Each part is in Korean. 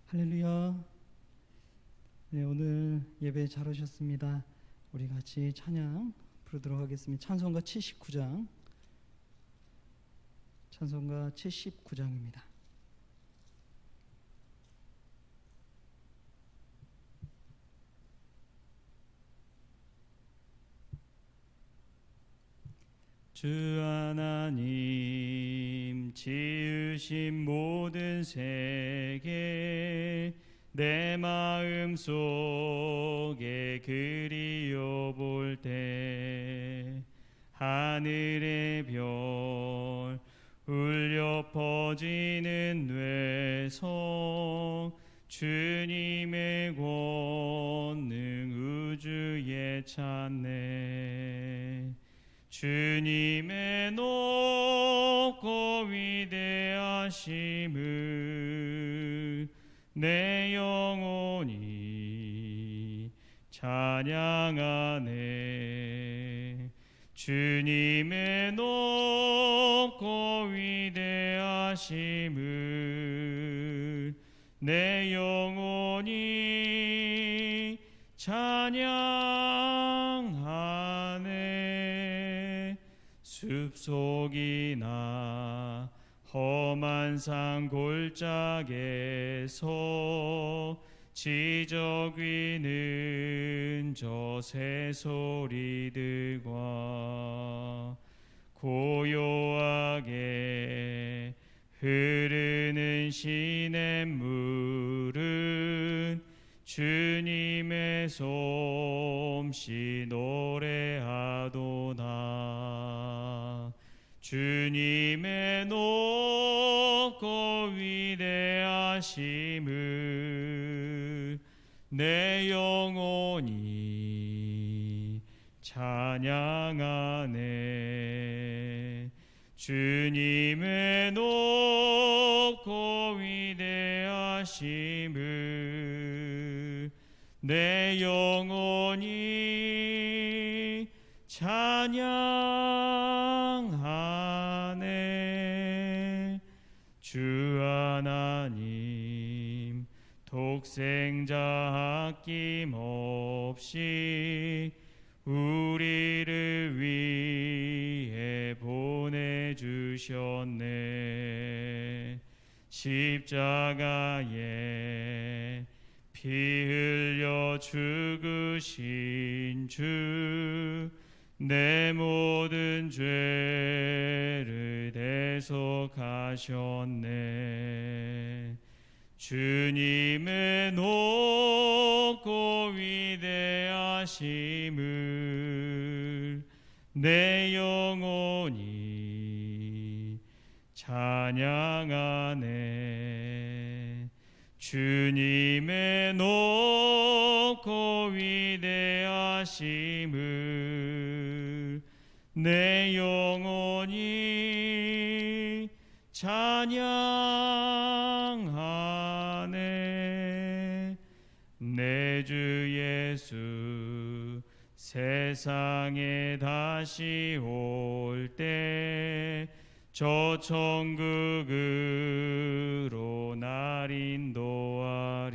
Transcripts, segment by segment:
할렐루야. 네, 오늘 예배 잘 오셨습니다. 우리 같이 찬양 부르도록 하겠습니다. 찬송가 79장. 찬송가 79장입니다. 주 하나님 지으신 모든 세계 내 마음 속에 그리워 볼 때 하늘의 별 울려 퍼지는 뇌성 주님의 권능 우주에 찾네. 주님의 높고 위대하심을 내 영혼이 찬양하네. 주님의 높고 위대하심을 내 영혼이 찬양하네. 숲속이나 험한 산 골짜기에서 지적 위는 저 새소리들과 고요하게 흐르는 시냇물은 주님의 솜씨 노래하도다. 주님의 높고 위대하심을 내 영혼이 찬양하네. 주님의 높고 위대하심을 내 영혼이 찬양하네. 주 하나님 독생자 아낌없이 우리를 위해 보내주셨네. 십자가에 피 흘려 죽으신 주 내 모든 죄를 대속하셨네. 주님의 높고 위대하심을 내 영혼이 찬양하네. 주님의 높고 위대하심을 내 영혼이 찬양하네. 내 주 예수 세상에 다시 올 때 저 천국으로 날 인도하리.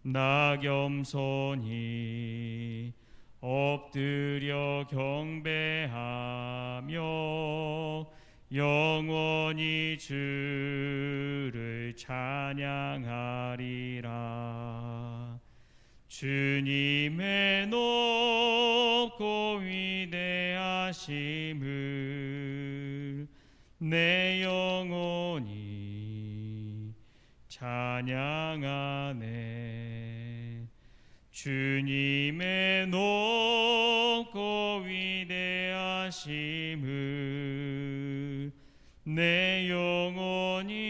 나 겸손히 엎드려 경배하며 영원히 주를 찬양하리라. 주님의 높고 위대하심을 내 영혼이 찬양하네. 주님의 높고 위대하심을 내 영혼이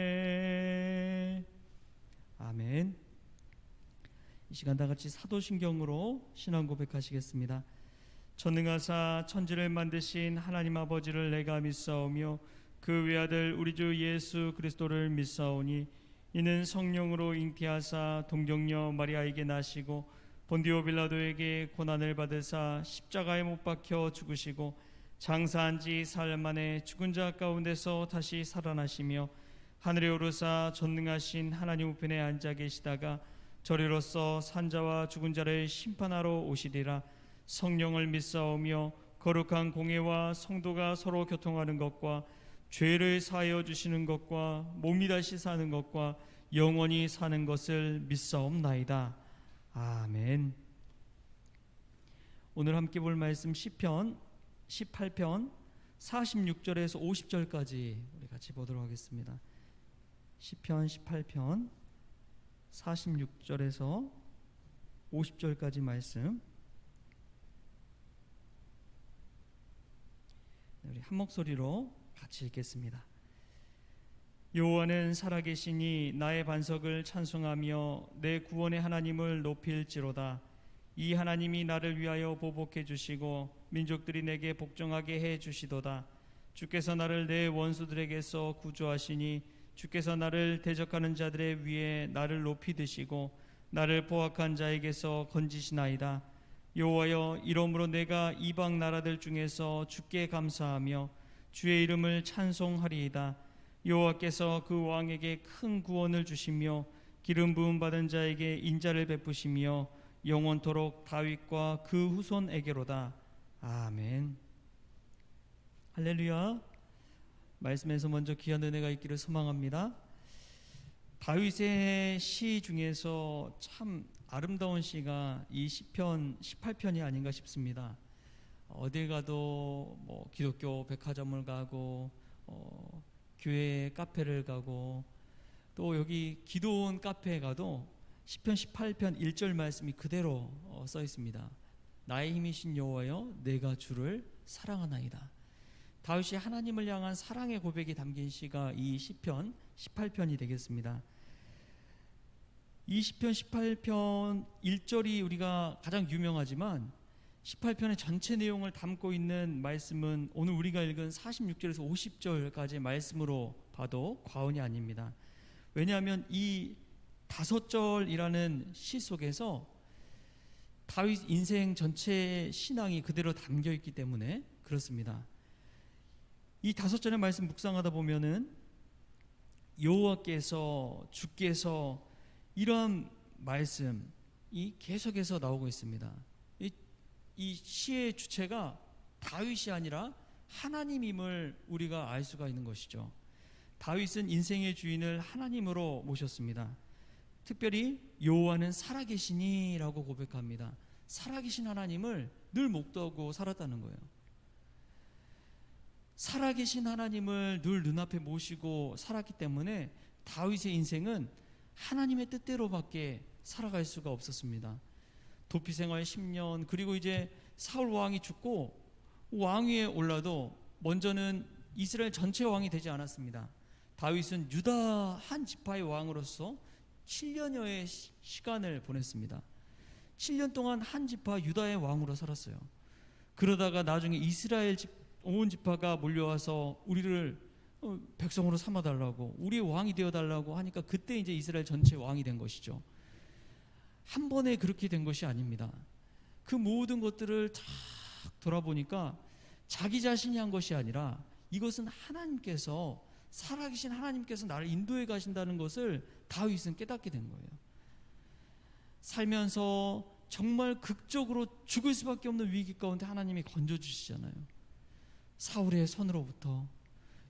찬양하네. 아멘. 이 시간 다 같이 사도신경으로 신앙 고백하시겠습니다. 전능하사 천지를 만드신 하나님 아버지를 내가 믿사오며 그 외아들 우리 주 예수 그리스도를 믿사오니 이는 성령으로 잉태하사 동정녀 마리아에게 나시고 본디오 빌라도에게 고난을 받으사 십자가에 못 박혀 죽으시고 장사한 지 사흘 만에 죽은 자 가운데서 다시 살아나시며 하늘에 오르사 전능하신 하나님 우편에 앉아 계시다가 저리로서 산자와 죽은 자를 심판하러 오시리라. 성령을 믿사오며 거룩한 공회와 성도가 서로 교통하는 것과 죄를 사하여 주시는 것과 몸이 다시 사는 것과 영원히 사는 것을 믿사옵나이다. 아멘. 오늘 함께 볼 말씀 시편 18편 46절에서 50절까지 우리 같이 보도록 하겠습니다. 시편 18편 46절에서 50절까지 말씀, 우리 한 목소리로 같이 읽겠습니다. 여호와는 살아계시니 나의 반석을 찬송하며 내 구원의 하나님을 높일지로다. 이 하나님이 나를 위하여 보복해 주시고 민족들이 내게 복종하게 해 주시도다. 주께서 나를 내 원수들에게서 구조하시니 주께서 나를 대적하는 자들의 위에 나를 높이 드시고 나를 포악한 자에게서 건지시나이다. 여호와여, 이러므로 내가 이방 나라들 중에서 주께 감사하며 주의 이름을 찬송하리이다. 여호와께서 그 왕에게 큰 구원을 주시며 기름 부음 받은 자에게 인자를 베푸시며 영원토록 다윗과 그 후손에게로다. 아멘. 할렐루야. 말씀에서 먼저 귀한 은혜가 있기를 소망합니다. 다윗의 시 중에서 참 아름다운 시가 이 시편 18편이 아닌가 싶습니다. 어딜 가도 뭐 기독교 백화점을 가고 교회 카페를 가고 또 여기 기도원 카페에 가도 시편 18편 1절 말씀이 그대로 써 있습니다. 나의 힘이신 여호와여, 내가 주를 사랑하나이다. 다윗이 하나님을 향한 사랑의 고백이 담긴 시가 이 시편 18편이 되겠습니다. 이 시편 18편 1절이 우리가 가장 유명하지만 18편의 전체 내용을 담고 있는 말씀은 오늘 우리가 읽은 46절에서 50절까지의 말씀으로 봐도 과언이 아닙니다. 왜냐하면 이 5절이라는 시 속에서 다윗 인생 전체의 신앙이 그대로 담겨 있기 때문에 그렇습니다. 이 5절의 말씀 묵상하다 보면은 여호와께서, 주께서, 이러한 말씀이 계속해서 나오고 있습니다. 이 시의 주체가 다윗이 아니라 하나님임을 우리가 알 수가 있는 것이죠. 다윗은 인생의 주인을 하나님으로 모셨습니다. 특별히 여호와는 살아계시니 라고 고백합니다. 살아계신 하나님을 늘 목도하고 살았다는 거예요. 살아계신 하나님을 늘 눈앞에 모시고 살았기 때문에 다윗의 인생은 하나님의 뜻대로밖에 살아갈 수가 없었습니다. 도피 생활 10년, 그리고 이제 사울 왕이 죽고 왕위에 올라도 먼저는 이스라엘 전체 왕이 되지 않았습니다. 다윗은 유다 한 지파의 왕으로서 7년여의 시간을 보냈습니다. 7년 동안 한 지파 유다의 왕으로 살았어요. 그러다가 나중에 이스라엘 온 지파가 몰려와서 우리를 백성으로 삼아달라고, 우리의 왕이 되어달라고 하니까 그때 이제 이스라엘 전체 왕이 된 것이죠. 한 번에 그렇게 된 것이 아닙니다. 그 모든 것들을 쫙 돌아보니까 자기 자신이 한 것이 아니라 이것은 하나님께서, 살아계신 하나님께서 나를 인도해 가신다는 것을 다윗은 깨닫게 된 거예요. 살면서 정말 극적으로 죽을 수밖에 없는 위기 가운데 하나님이 건져주시잖아요. 사울의 손으로부터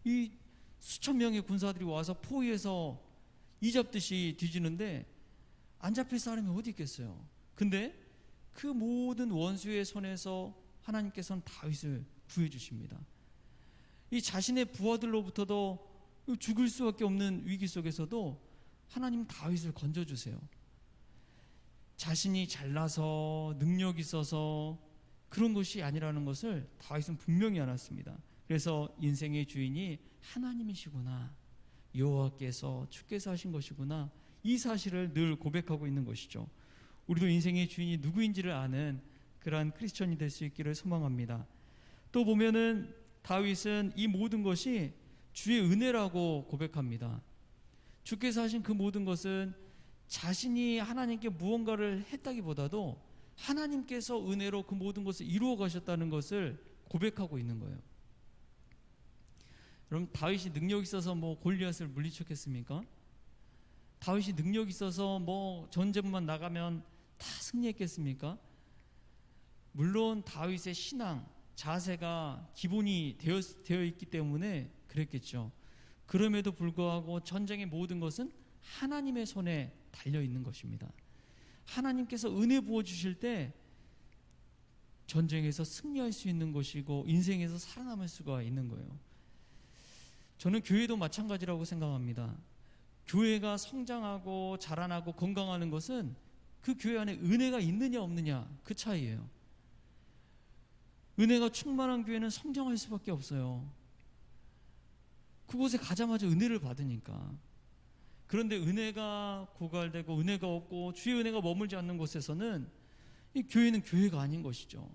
이 수천 명의 군사들이 와서 포위해서 이잡듯이 뒤지는데 안 잡힐 사람이 어디 있겠어요. 근데 그 모든 원수의 손에서 하나님께서는 다윗을 구해주십니다. 이 자신의 부하들로부터도 죽을 수밖에 없는 위기 속에서도 하나님 다윗을 건져주세요. 자신이 잘나서 능력 있어서 그런 것이 아니라는 것을 다윗은 분명히 알았습니다. 그래서 인생의 주인이 하나님이시구나, 여호와께서, 주께서 하신 것이구나, 이 사실을 늘 고백하고 있는 것이죠. 우리도 인생의 주인이 누구인지를 아는 그러한 크리스천이 될 수 있기를 소망합니다. 또 보면은 다윗은 이 모든 것이 주의 은혜라고 고백합니다. 주께서 하신 그 모든 것은 자신이 하나님께 무언가를 했다기보다도 하나님께서 은혜로 그 모든 것을 이루어 가셨다는 것을 고백하고 있는 거예요. 여러분, 다윗이 능력 있어서 뭐 골리앗을 물리쳤겠습니까? 다윗이 능력 있어서 뭐 전쟁만 나가면 다 승리했겠습니까? 물론 다윗의 신앙, 자세가 기본이 되어 있기 때문에 그랬겠죠. 그럼에도 불구하고 전쟁의 모든 것은 하나님의 손에 달려 있는 것입니다. 하나님께서 은혜 부어 주실 때 전쟁에서 승리할 수 있는 것이고 인생에서 살아남을 수가 있는 거예요. 저는 교회도 마찬가지라고 생각합니다. 교회가 성장하고 자라나고 건강하는 것은 그 교회 안에 은혜가 있느냐 없느냐 그 차이예요. 은혜가 충만한 교회는 성장할 수밖에 없어요. 그곳에 가자마자 은혜를 받으니까. 그런데 은혜가 고갈되고 은혜가 없고 주의 은혜가 머물지 않는 곳에서는 이 교회는 교회가 아닌 것이죠.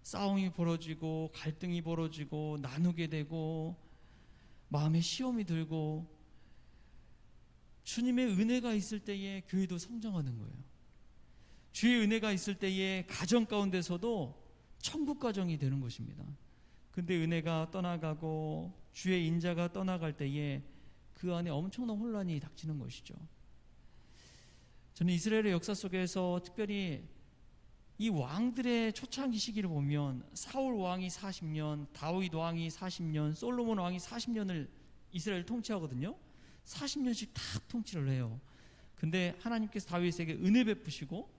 싸움이 벌어지고 갈등이 벌어지고 나누게 되고 마음에 시험이 들고, 주님의 은혜가 있을 때에 교회도 성장하는 거예요. 주의 은혜가 있을 때에 가정 가운데서도 천국 가정이 되는 것입니다. 근데 은혜가 떠나가고 주의 인자가 떠나갈 때에 그 안에 엄청난 혼란이 닥치는 것이죠. 저는 이스라엘의 역사 속에서 특별히 이 왕들의 초창기 시기를 보면 사울 왕이 40년, 다윗 왕이 40년, 솔로몬 왕이 40년을 이스라엘을 통치하거든요. 40년씩 다 통치를 해요. 근데 하나님께서 다윗에게 은혜 베푸시고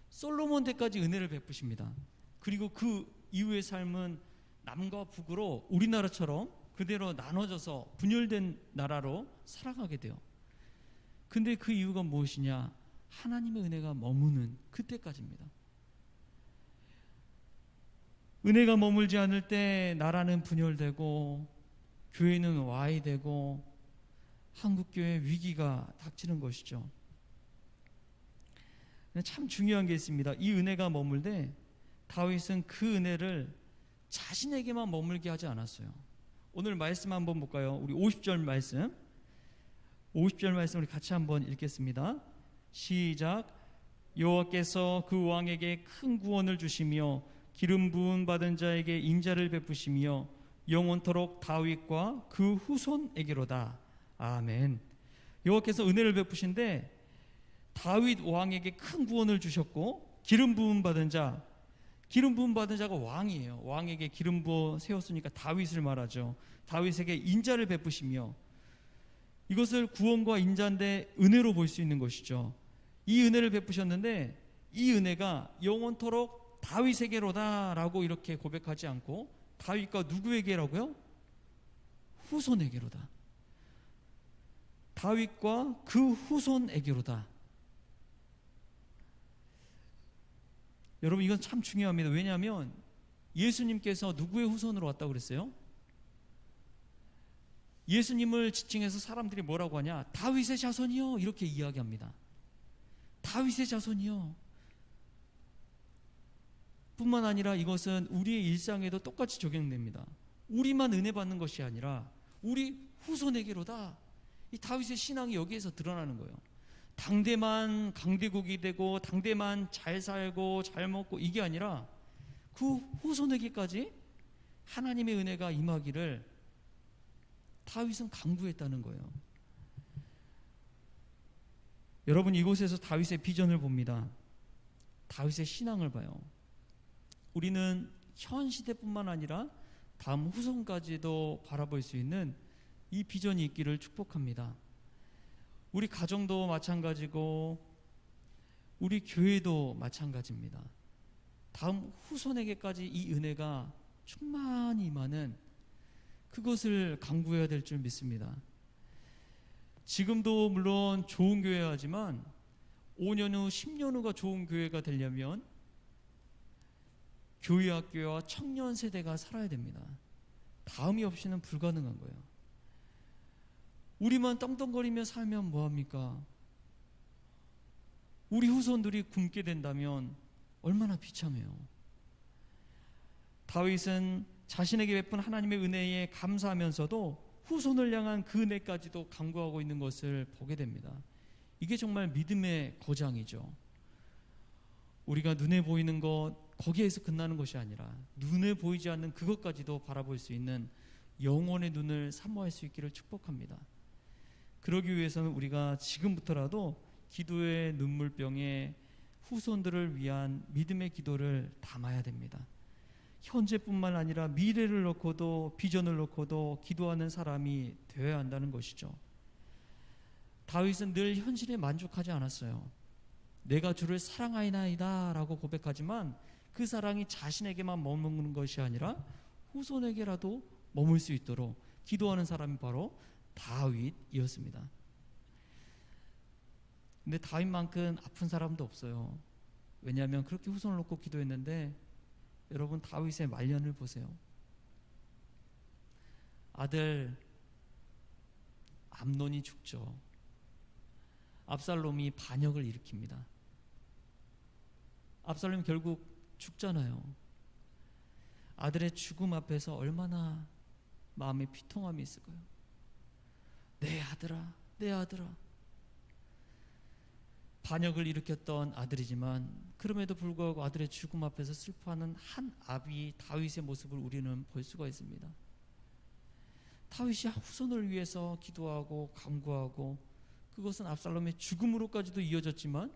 솔로몬 때까지 은혜를 베푸십니다. 그리고 그 이후의 삶은 남과 북으로 우리나라처럼 그대로 나눠져서 분열된 나라로 살아가게 돼요. 근데 그 이유가 무엇이냐? 하나님의 은혜가 머무는 그때까지입니다. 은혜가 머물지 않을 때 나라는 분열되고 교회는 와해되고 한국교회 위기가 닥치는 것이죠. 참 중요한 게 있습니다. 이 은혜가 머물 때 다윗은 그 은혜를 자신에게만 머물게 하지 않았어요. 오늘 말씀 한번 볼까요? 우리 50절 말씀 우리 같이 한번 읽겠습니다. 시작. 여호와께서 그 왕에게 큰 구원을 주시며 기름 부음 받은 자에게 인자를 베푸시며 영원토록 다윗과 그 후손에게로다. 아멘. 여호와께서 은혜를 베푸신데 다윗 왕에게 큰 구원을 주셨고 기름 부음 받은 자가 왕이에요. 왕에게 기름 부어 세웠으니까 다윗을 말하죠. 다윗에게 인자를 베푸시며, 이것을 구원과 인자인데 은혜로 볼 수 있는 것이죠. 이 은혜를 베푸셨는데 이 은혜가 영원토록 다윗에게로다라고 이렇게 고백하지 않고 다윗과 누구에게라고요? 후손에게로다. 다윗과 그 후손에게로다. 여러분, 이건 참 중요합니다. 왜냐하면 예수님께서 누구의 후손으로 왔다고 그랬어요? 예수님을 지칭해서 사람들이 뭐라고 하냐? 다윗의 자손이요, 이렇게 이야기합니다. 다윗의 자손이요. 뿐만 아니라 이것은 우리의 일상에도 똑같이 적용됩니다. 우리만 은혜 받는 것이 아니라 우리 후손에게로다. 이 다윗의 신앙이 여기에서 드러나는 거예요. 당대만 강대국이 되고 당대만 잘 살고 잘 먹고 이게 아니라 그 후손에게까지 하나님의 은혜가 임하기를 다윗은 간구했다는 거예요. 여러분, 이곳에서 다윗의 비전을 봅니다. 다윗의 신앙을 봐요. 우리는 현 시대뿐만 아니라 다음 후손까지도 바라볼 수 있는 이 비전이 있기를 축복합니다. 우리 가정도 마찬가지고 우리 교회도 마찬가지입니다. 다음 후손에게까지 이 은혜가 충만히 임하는 그것을 간구해야 될 줄 믿습니다. 지금도 물론 좋은 교회하지만 5년 후 10년 후가 좋은 교회가 되려면 교회학교와 청년 세대가 살아야 됩니다. 다음이 없이는 불가능한 거예요. 우리만 떵떵거리며 살면 뭐합니까? 우리 후손들이 굶게 된다면 얼마나 비참해요. 다윗은 자신에게 베푼 하나님의 은혜에 감사하면서도 후손을 향한 그 은혜까지도 간구하고 있는 것을 보게 됩니다. 이게 정말 믿음의 고장이죠. 우리가 눈에 보이는 것, 거기에서 끝나는 것이 아니라 눈에 보이지 않는 그것까지도 바라볼 수 있는 영혼의 눈을 사모할 수 있기를 축복합니다. 그러기 위해서는 우리가 지금부터라도 기도의 눈물병에 후손들을 위한 믿음의 기도를 담아야 됩니다. 현재뿐만 아니라 미래를 놓고도 비전을 놓고도 기도하는 사람이 되어야 한다는 것이죠. 다윗은 늘 현실에 만족하지 않았어요. 내가 주를 사랑하이나이다 라고 고백하지만 그 사랑이 자신에게만 머무는 것이 아니라 후손에게라도 머물 수 있도록 기도하는 사람이 바로 다윗이었습니다. 근데 다윗만큼 아픈 사람도 없어요. 왜냐하면 그렇게 후손을 놓고 기도했는데, 여러분 다윗의 말년을 보세요. 아들 암논이 죽죠. 압살롬이 반역을 일으킵니다. 압살롬이 결국 죽잖아요. 아들의 죽음 앞에서 얼마나 마음에 비통함이 있을까요? 내 아들아, 내 아들아. 반역을 일으켰던 아들이지만 그럼에도 불구하고 아들의 죽음 앞에서 슬퍼하는 한 아비 다윗의 모습을 우리는 볼 수가 있습니다. 다윗이 후손을 위해서 기도하고 간구하고 그것은 압살롬의 죽음으로까지도 이어졌지만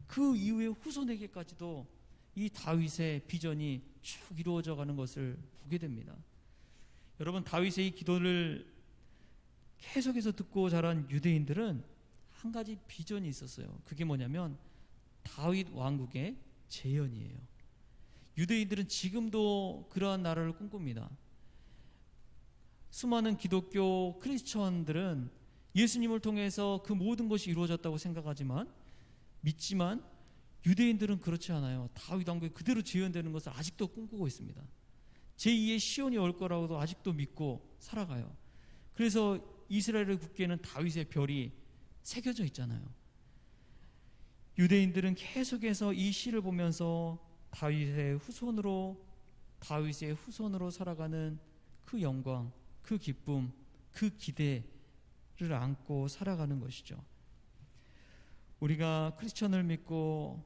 그 이후에 후손에게까지도 이 다윗의 비전이 쭉 이루어져 가는 것을 보게 됩니다. 여러분, 다윗의 이 기도를 계속해서 듣고 자란 유대인들은 한 가지 비전이 있었어요. 그게 뭐냐면 다윗 왕국의 재현이에요. 유대인들은 지금도 그러한 나라를 꿈꿉니다. 수많은 기독교 크리스천들은 예수님을 통해서 그 모든 것이 이루어졌다고 생각하지만 믿지만 유대인들은 그렇지 않아요. 다윗 왕국이 그대로 재현되는 것을 아직도 꿈꾸고 있습니다. 제2의 시온이 올 거라고도 아직도 믿고 살아가요. 그래서 이스라엘의 국기에는 다윗의 별이 새겨져 있잖아요. 유대인들은 계속해서 이 시를 보면서 다윗의 후손으로 살아가는 그 영광, 그 기쁨, 그 기대를 안고 살아가는 것이죠. 우리가 크리스천을 믿고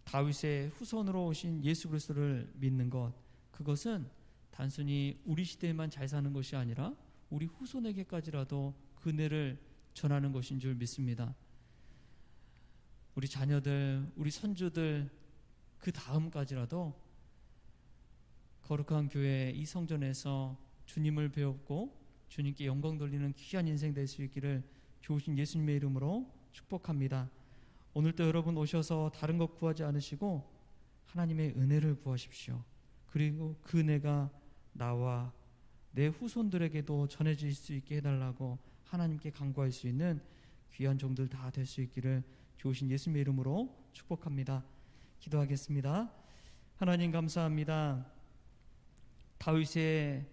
다윗의 후손으로 오신 예수 그리스도를 믿는 것, 그것은 단순히 우리 시대에만 잘 사는 것이 아니라 우리 후손에게까지라도 그 은혜를 전하는 것인 줄 믿습니다. 우리 자녀들, 우리 손주들, 그 다음까지라도 거룩한 교회 이 성전에서 주님을 배웠고 주님께 영광 돌리는 귀한 인생 될 수 있기를 좋으신 예수님의 이름으로 축복합니다. 오늘도 여러분 오셔서 다른 것 구하지 않으시고 하나님의 은혜를 구하십시오. 그리고 그 은혜가 나와 내 후손들에게도 전해질 수 있게 해달라고 하나님께 간구할 수 있는 귀한 종들 다 될 수 있기를 좋으신 예수님의 이름으로 축복합니다. 기도하겠습니다. 하나님 감사합니다. 다윗의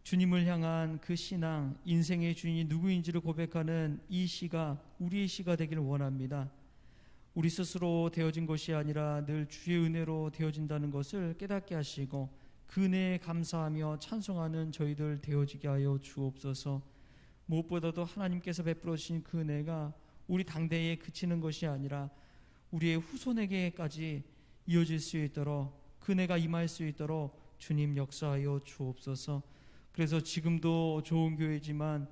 주님을 향한 그 신앙, 인생의 주인이 누구인지를 고백하는 이 시가 우리의 시가 되기를 원합니다. 우리 스스로 되어진 것이 아니라 늘 주의 은혜로 되어진다는 것을 깨닫게 하시고 그 은혜에 감사하며 찬송하는 저희들 되어지게 하여 주옵소서. 무엇보다도 하나님께서 베풀어 주신 그 은혜가 우리 당대에 그치는 것이 아니라 우리의 후손에게까지 이어질 수 있도록 그 은혜가 임할 수 있도록 주님 역사하여 주옵소서. 그래서 지금도 좋은 교회지만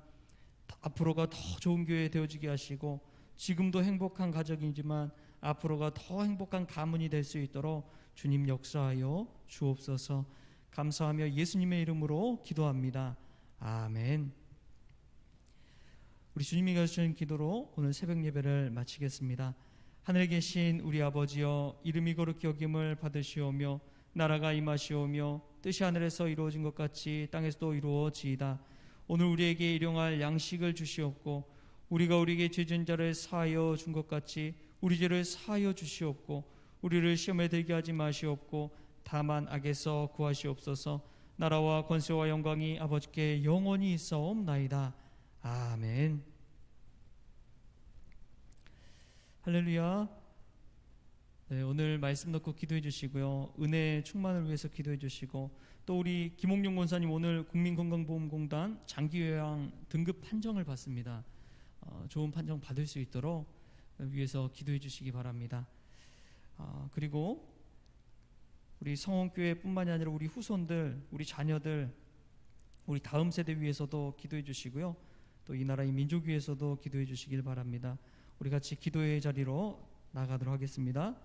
앞으로가 더 좋은 교회 되어지게 하시고 지금도 행복한 가정이지만 앞으로가 더 행복한 가문이 될 수 있도록 주님 역사하여 주옵소서. 감사하며 예수님의 이름으로 기도합니다. 아멘. 우리 주님이 가르치는 기도로 오늘 새벽 예배를 마치겠습니다. 하늘에 계신 우리 아버지여, 이름이 거룩히 여김을 받으시오며 나라가 임하시오며 뜻이 하늘에서 이루어진 것 같이 땅에서도 이루어지이다. 오늘 우리에게 일용할 양식을 주시옵고 우리가 우리에게 죄진 자를 사하여 준 것 같이 우리 죄를 사하여 주시옵고 우리를 시험에 들게 하지 마시옵고 다만 악에서 구하시옵소서. 나라와 권세와 영광이 아버지께 영원히 있사옵나이다. 아멘. 할렐루야. 네, 오늘 말씀 넣고 기도해 주시고요. 은혜 충만을 위해서 기도해 주시고 또 우리 김홍룡 권사님 오늘 국민건강보험공단 장기요양 등급 판정을 받습니다. 좋은 판정 받을 수 있도록 위해서 기도해 주시기 바랍니다. 그리고 우리 성원교회뿐만이 아니라 우리 후손들, 우리 자녀들, 우리 다음 세대 위해서도 기도해 주시고요. 또 이 나라의 민족 위해서도 기도해 주시길 바랍니다. 우리 같이 기도의 자리로 나가도록 하겠습니다.